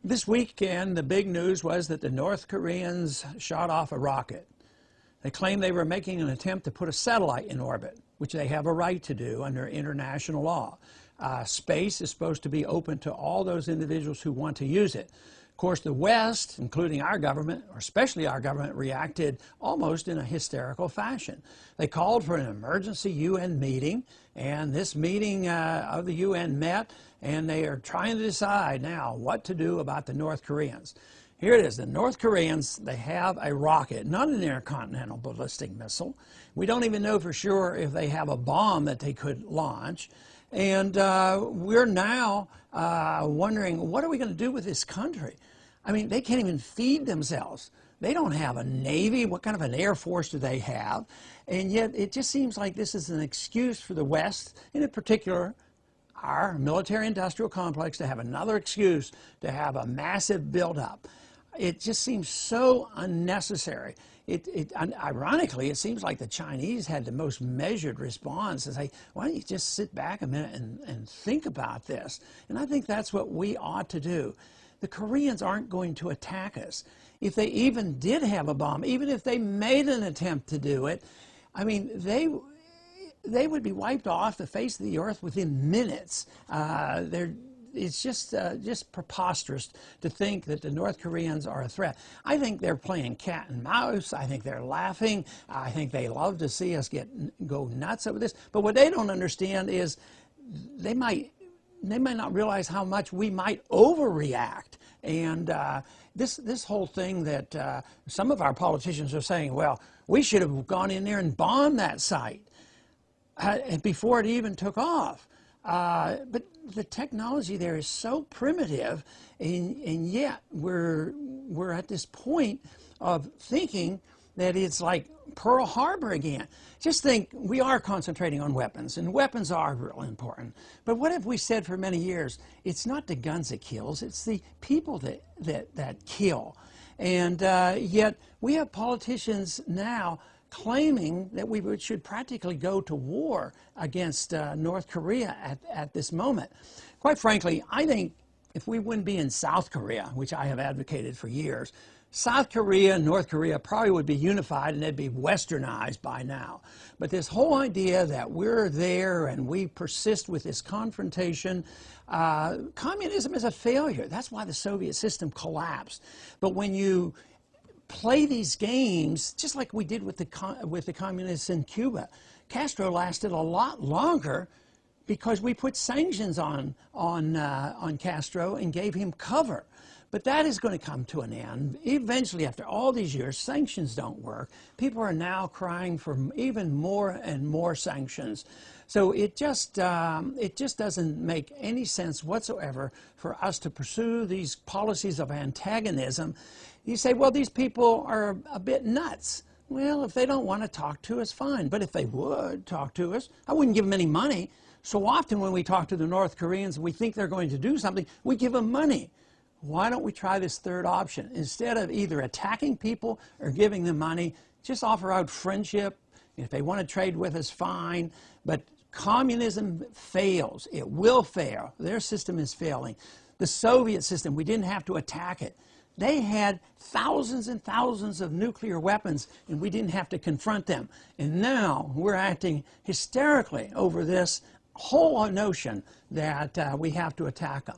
This weekend, the big news was that the North Koreans shot off a rocket. They claimed they were making an attempt to put a satellite in orbit, which they have a right to do under international law. Space is supposed to be open to all those individuals who want to use it. Of course, the West, including our government, or especially our government, reacted almost in a hysterical fashion. They called for an emergency UN meeting, and this meeting of the UN met, and they are trying to decide now what to do about the North Koreans. Here it is. The North Koreans, they have a rocket, not an intercontinental ballistic missile. We don't even know for sure if they have a bomb that they could launch. And we're now wondering, what are we going to do with this country? I mean, they can't even feed themselves. They don't have a Navy. What kind of an Air Force do they have? And yet it just seems like this is an excuse for the West, and in particular, our military-industrial complex, to have another excuse to have a massive buildup. It just seems so unnecessary. Ironically, it seems like the Chinese had the most measured response and say, why don't you just sit back a minute and think about this? And I think that's what we ought to do. The Koreans aren't going to attack us. If they even did have a bomb, even if they made an attempt to do it, I mean, they would be wiped off the face of the earth within minutes. It's just preposterous to think that the North Koreans are a threat. I think they're playing cat and mouse. I think they're laughing. I think they love to see us go nuts over this. But what they don't understand is they might not realize how much we might overreact. And this whole thing that some of our politicians are saying, well, we should have gone in there and bombed that site before it even took off. But the technology there is so primitive, and yet we're at this point of thinking that it's like Pearl Harbor again. Just think, we are concentrating on weapons, and weapons are really important. But what have we said for many years? It's not the guns that kills, it's the people that kill. And yet we have politicians now claiming that we should practically go to war against North Korea at this moment. Quite frankly, I think if we wouldn't be in South Korea, which I have advocated for years, South Korea and North Korea probably would be unified and they'd be westernized by now. But this whole idea that we're there and we persist with this confrontation, communism is a failure. That's why the Soviet system collapsed. But when you play these games, just like we did with the communists in Cuba, Castro lasted a lot longer because we put sanctions on Castro and gave him cover. But that is going to come to an end. Eventually, after all these years, sanctions don't work. People are now crying for even more and more sanctions. So it just doesn't make any sense whatsoever for us to pursue these policies of antagonism. You say, well, these people are a bit nuts. Well, if they don't want to talk to us, fine. But if they would talk to us, I wouldn't give them any money. So often when we talk to the North Koreans and we think they're going to do something, we give them money. Why don't we try this third option? Instead of either attacking people or giving them money, just offer out friendship. If they want to trade with us, fine. But communism fails. It will fail. Their system is failing. The Soviet system, we didn't have to attack it. They had thousands and thousands of nuclear weapons, and we didn't have to confront them. And now we're acting hysterically over this whole notion that we have to attack them.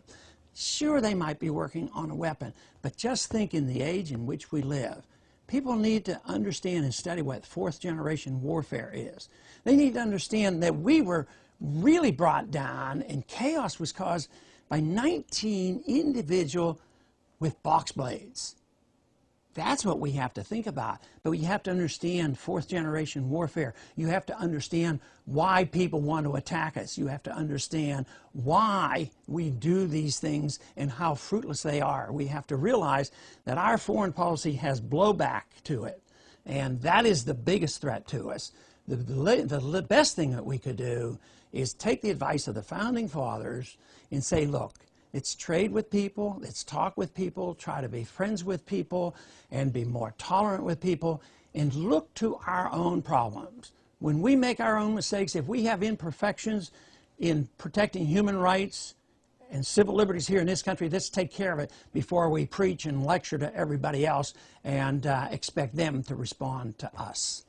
Sure, they might be working on a weapon, but just think in the age in which we live. People need to understand and study what fourth-generation warfare is. They need to understand that we were really brought down, and chaos was caused by 19 individuals with box blades. That's what we have to think about. But you have to understand fourth-generation warfare. You have to understand why people want to attack us. You have to understand why we do these things and how fruitless they are. We have to realize that our foreign policy has blowback to it. And that is the biggest threat to us. The best thing that we could do is take the advice of the Founding Fathers and say, look, let's trade with people, let's talk with people, try to be friends with people, and be more tolerant with people, and look to our own problems. When we make our own mistakes, if we have imperfections in protecting human rights and civil liberties here in this country. Let's take care of it before we preach and lecture to everybody else and expect them to respond to us.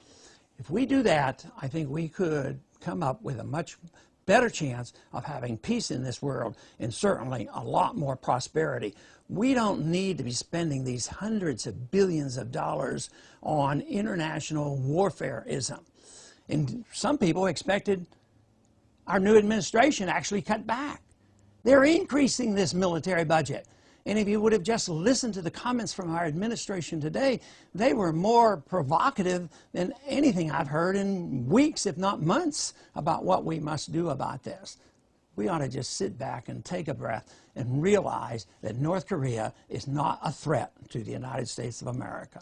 If we do that, I think we could come up with a much better chance of having peace in this world and certainly a lot more prosperity. We don't need to be spending these hundreds of billions of dollars on international warfareism. And some people expected our new administration actually cut back. They're increasing this military budget. And if you would have just listened to the comments from our administration today, they were more provocative than anything I've heard in weeks, if not months, about what we must do about this. We ought to just sit back and take a breath and realize that North Korea is not a threat to the United States of America.